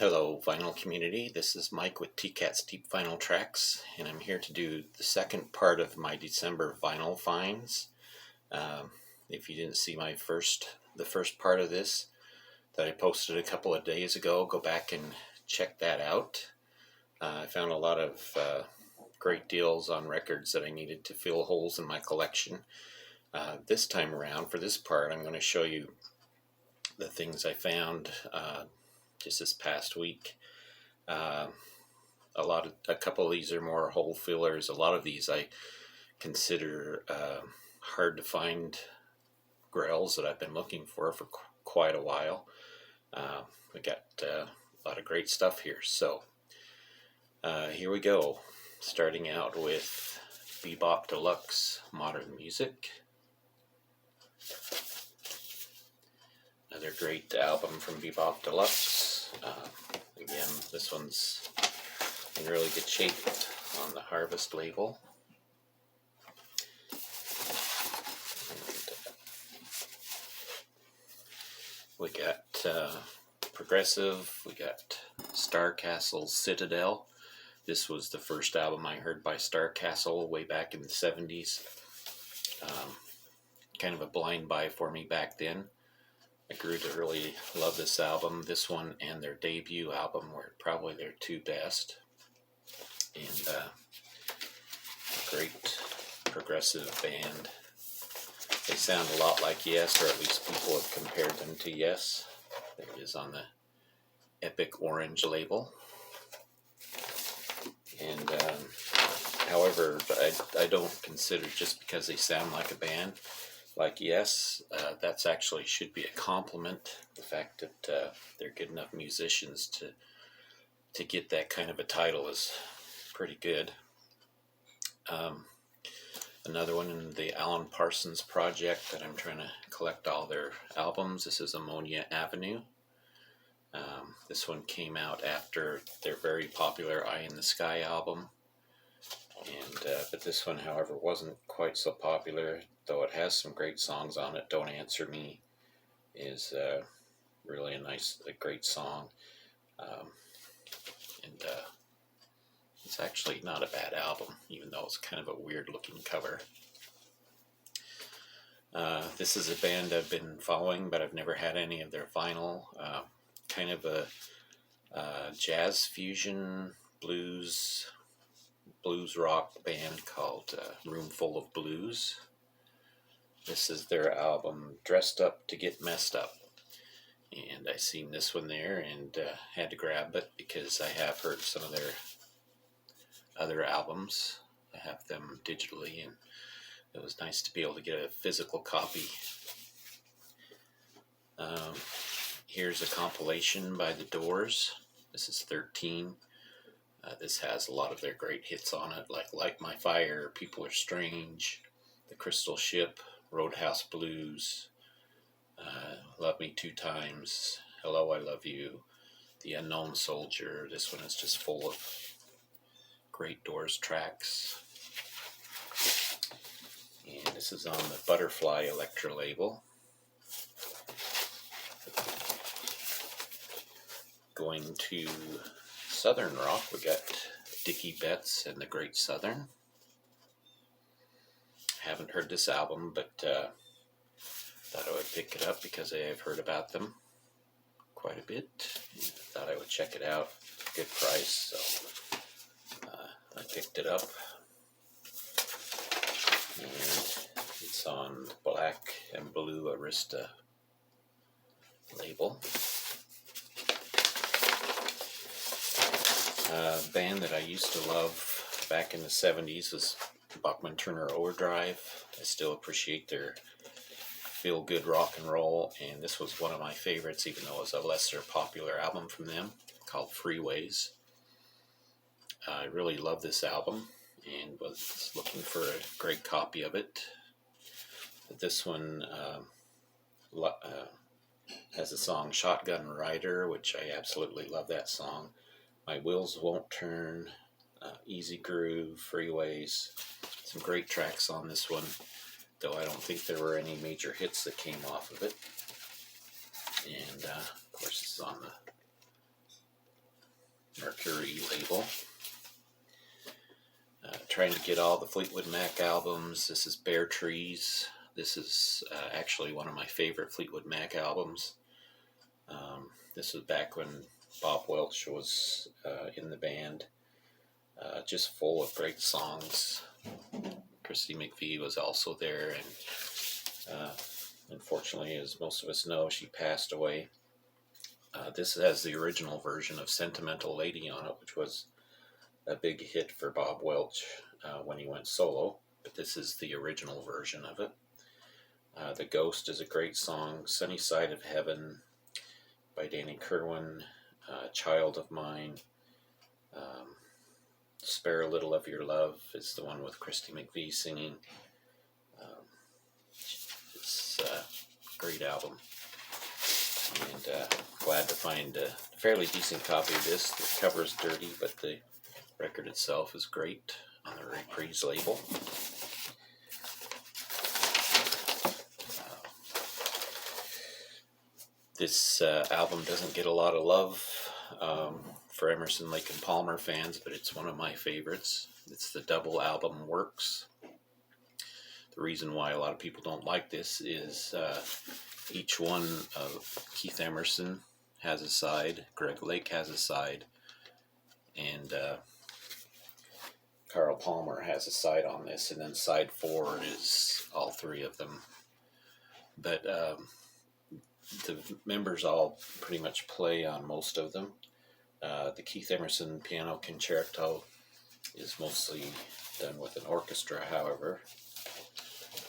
Hello, vinyl community. This is Mike with TCAT's Deep Vinyl Tracks, and I'm here to do the second part of my December vinyl finds. If you didn't see the first part of this that I posted a couple of days ago, go back and check that out. I found a lot of great deals on records that I needed to fill holes in my collection. This time around, for this part, I'm going to show you the things I found just this past week. A couple of these are more hole fillers. A lot of these I consider hard to find grails that I've been looking for quite a while. We got a lot of great stuff here. So here we go. Starting out with Bebop Deluxe Modern Music. Another great album from Bebop Deluxe. Again, this one's in really good shape on the Harvest label. We got Progressive, we got Starcastle's Citadel. This was the first album I heard by Starcastle way back in the 70s. Kind of a blind buy for me back then. I grew to really love this album. This one and their debut album were probably their two best. And a great progressive band. They sound a lot like Yes, or at least people have compared them to Yes. There it is on the Epic Orange label. And however, I don't consider just because they sound like a band like Yes, that's actually should be a compliment. The fact that they're good enough musicians to get that kind of a title is pretty good. Another one in the Alan Parsons project that I'm trying to collect all their albums. This is Ammonia Avenue. This one came out after their very popular Eye in the Sky album. And but this one, however, wasn't quite so popular, though it has some great songs on it. Don't Answer Me is really a great song. And it's actually not a bad album, even though it's kind of a weird looking cover. This is a band I've been following, but I've never had any of their vinyl. Kind of a jazz fusion blues rock band called Room Full of Blues. This is their album Dressed Up to Get Messed Up. And I seen this one there and had to grab it because I have heard some of their other albums. I have them digitally, and it was nice to be able to get a physical copy. Here's a compilation by The Doors. This is 13. This has a lot of their great hits on it, like Light My Fire, People Are Strange, The Crystal Ship, Roadhouse Blues, Love Me Two Times, Hello, I Love You, The Unknown Soldier. This one is just full of great Doors tracks. And this is on the Butterfly Electra label. Going to Southern rock, we got Dickie Betts and the Great Southern. Haven't heard this album, but thought I would pick it up because I have heard about them quite a bit. Thought I would check it out. Good price, so I picked it up. And it's on the Black and Blue Arista label. A band that I used to love back in the 70s was Bachman Turner Overdrive. I still appreciate their feel-good rock and roll, and this was one of my favorites, even though it was a lesser popular album from them called Freeways. I really love this album and was looking for a great copy of it. This one has a song Shotgun Rider, which I absolutely love that song. My Wheels Won't Turn, Easy Groove, Freeways. Some great tracks on this one, though I don't think there were any major hits that came off of it. And of course, it's on the Mercury label. Trying to get all the Fleetwood Mac albums. This is Bare Trees. This is actually one of my favorite Fleetwood Mac albums. This was back when Bob Welch was in the band. Just full of great songs. Christy McVie was also there, and unfortunately, as most of us know, she passed away. This has the original version of Sentimental Lady on it, which was a big hit for Bob Welch when he went solo, but this is the original version of it. The Ghost is a great song. Sunny Side of Heaven by Danny Kerwin. Child of Mine. Spare a Little of Your Love is the one with Christy McVie singing. It's a great album. And glad to find a fairly decent copy of this. The cover is dirty, but the record itself is great on the Reprise label. This album doesn't get a lot of love for Emerson, Lake and Palmer fans, but it's one of my favorites. It's the double album Works. The reason why a lot of people don't like this is each one of Keith Emerson has a side, Greg Lake has a side, and Carl Palmer has a side on this, and then side 4 is all 3 of them. But the members all pretty much play on most of them. The Keith Emerson Piano Concerto is mostly done with an orchestra, however.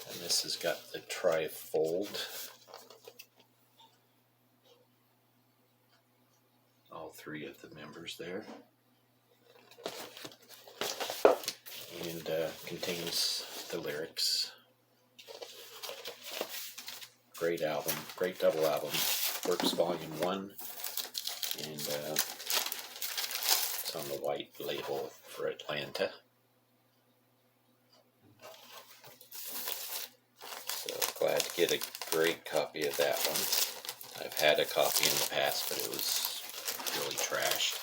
And this has got the trifold. All 3 of the members there. And contains the lyrics. Great album, great double album. Works Volume 1, and it's on the white label for Atlanta. So glad to get a great copy of that one. I've had a copy in the past, but it was really trashed.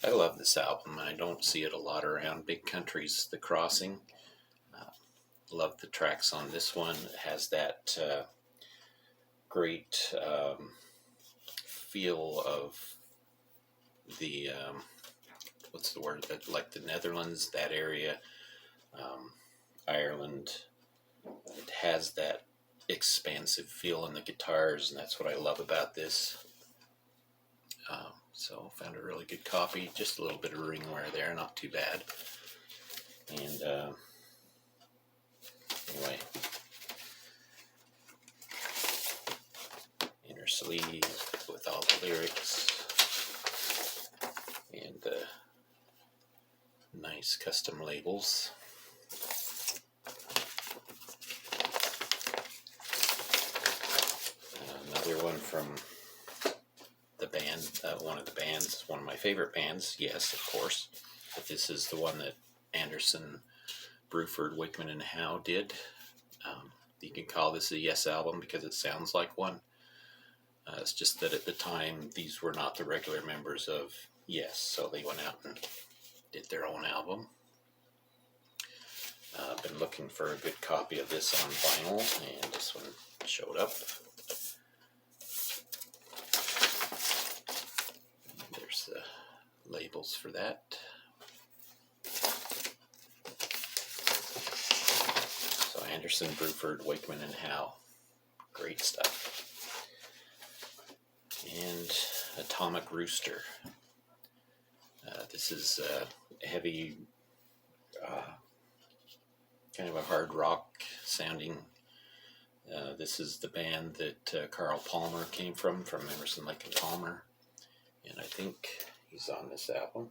I love this album. I don't see it a lot around Big Country's The Crossing. Love the tracks on this one. It has that great feel of the, what's the word, like the Netherlands, that area, Ireland. It has that expansive feel in the guitars, and that's what I love about this. So found a really good copy. Just a little bit of ring wear there, not too bad. And anyway, inner sleeve with all the lyrics and nice custom labels. Another one from the band, one of the bands, one of my favorite bands, yes, of course, but this is the one that Anderson, Bruford, Wakeman, and Howe did. You can call this a Yes album because it sounds like one. It's just that at the time, these were not the regular members of Yes, so they went out and did their own album. I've been looking for a good copy of this on vinyl, and this one showed up. There's the labels for that. So Anderson, Bruford, Wakeman, and Howe. Great stuff. And Atomic Rooster. This is heavy, kind of a hard rock sounding. This is the band that Carl Palmer came from Emerson, Lake and Palmer. And I think he's on this album,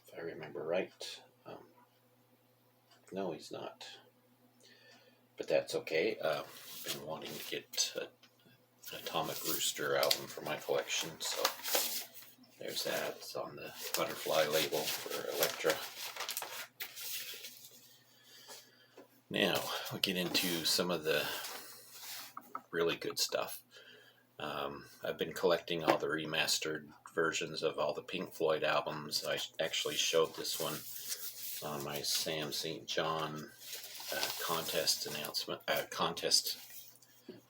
if I remember right. No, he's not. But that's okay. Been wanting to get an Atomic Rooster album for my collection, so there's that. It's on the Butterfly label for Elektra. Now, we'll get into some of the really good stuff. I've been collecting all the remastered versions of all the Pink Floyd albums. I actually showed this one on my Sam St. John contest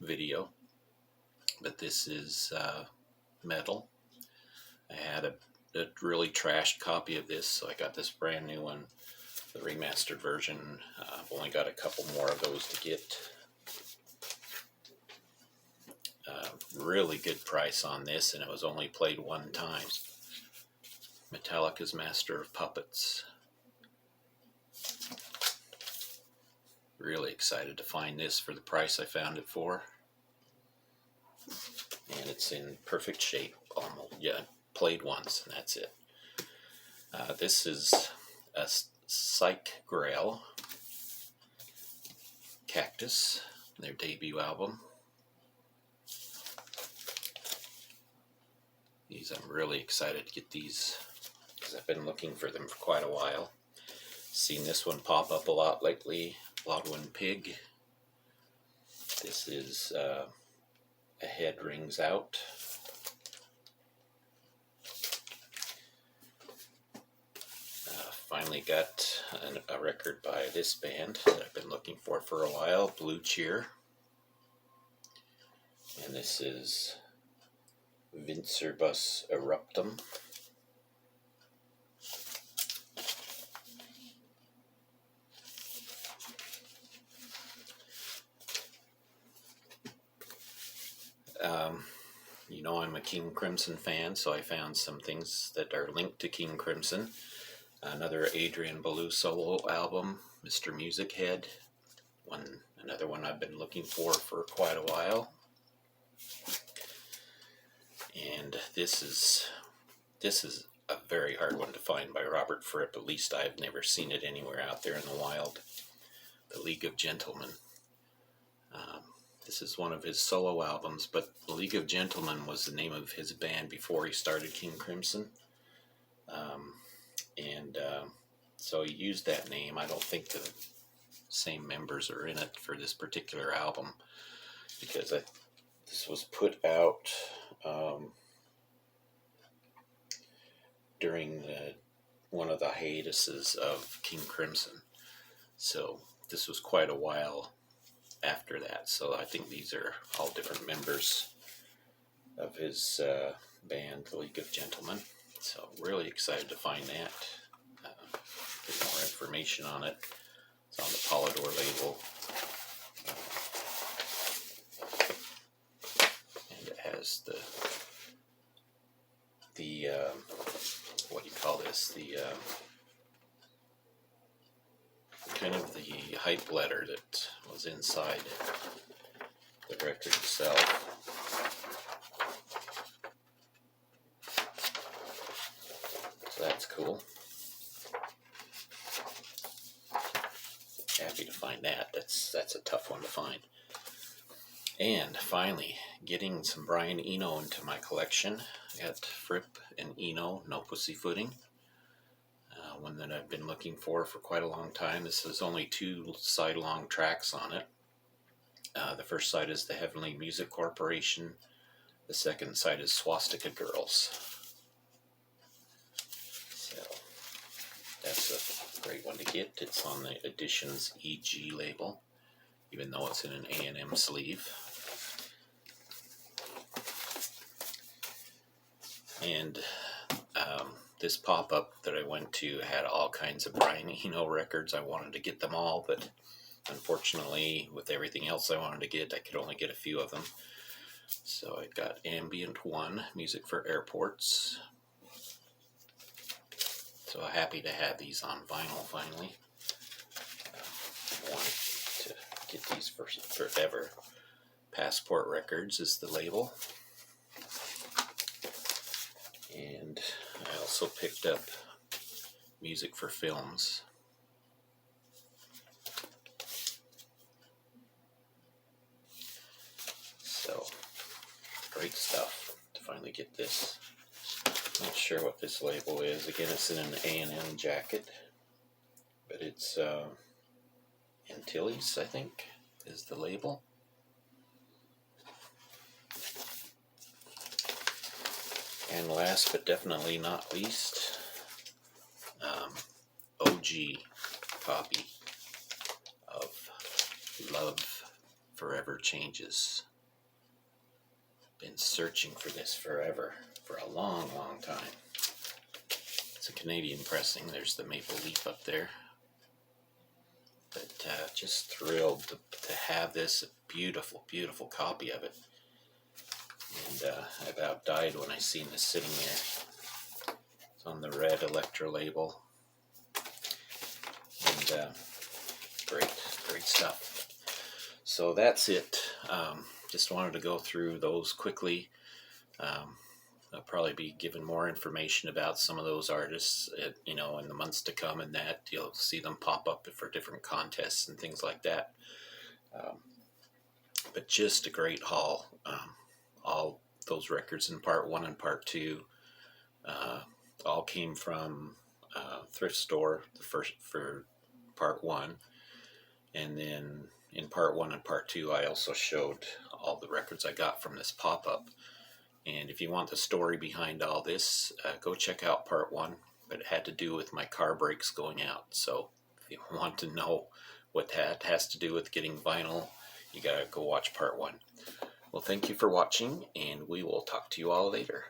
video, but this is metal. I had a really trashed copy of this, so I got this brand new one, the remastered version. I've only got a couple more of those to get. Really good price on this, and it was only played one time. Metallica's Master of Puppets. Really excited to find this for the price I found it for. And it's in perfect shape, almost. Yeah, played once, and that's it. This is a Psych Grail, Cactus, their debut album. I'm really excited to get these because I've been looking for them for quite a while. Seen this one pop up a lot lately, Blodwyn Pig. This is A Head Rings Out. Finally got a record by this band that I've been looking for a while, Blue Cheer. And this is Vincerbus Eruptum. You know I'm a King Crimson fan, so I found some things that are linked to King Crimson. Another Adrian Belew solo album, Mr. Music Head. Another one I've been looking for quite a while. And this is a very hard one to find by Robert Fripp. At least I've never seen it anywhere out there in the wild. The League of Gentlemen. This is one of his solo albums, but The League of Gentlemen was the name of his band before he started King Crimson. So he used that name. I don't think the same members are in it for this particular album, because this was put out during one of the hiatuses of King Crimson. So this was quite a while after that. So I think these are all different members of his band, The League of Gentlemen. So really excited to find that. Get more information on it. It's on the Polydor label. And it has the what do you call this? The kind of the hype letter that was inside the record itself. So that's cool. Happy to find that. That's a tough one to find. And finally, getting some Brian Eno into my collection. I got Fripp and Eno, No Pussyfooting. One that I've been looking for quite a long time. This has only 2 side-long tracks on it. The first side is the Heavenly Music Corporation. The second side is Swastika Girls. So that's a great one to get. It's on the Editions EG label, even though it's in an A&M sleeve. And this pop-up that I went to had all kinds of Brian Eno records. I wanted to get them all, but unfortunately, with everything else I wanted to get, I could only get a few of them. So I got Ambient 1, Music for Airports. So happy to have these on vinyl finally. Wanted to get these for forever. Passport Records is the label. And I also picked up Music for Films. So, great stuff to finally get this. Not sure what this label is. Again, it's in an A&M jacket, but it's Antilles, I think, is the label. And last but definitely not least, OG copy of Love Forever Changes. Been searching for this forever, for a long, long time. It's a Canadian pressing. There's the maple leaf up there. But just thrilled to have this, a beautiful, beautiful copy of it. And I about died when I seen this sitting there. It's on the red Electra label. And great stuff. So that's it. Just wanted to go through those quickly. I'll probably be giving more information about some of those artists, in the months to come, and that you'll see them pop up for different contests and things like that. But just a great haul. All those records in part 1 and part 2 all came from thrift store, the first for part 1, and then in part 1 and part 2 I also showed all the records I got from this pop-up. And if you want the story behind all this, go check out part 1, but it had to do with my car brakes going out. So if you want to know what that has to do with getting vinyl, you gotta go watch part 1. Well, thank you for watching, and we will talk to you all later.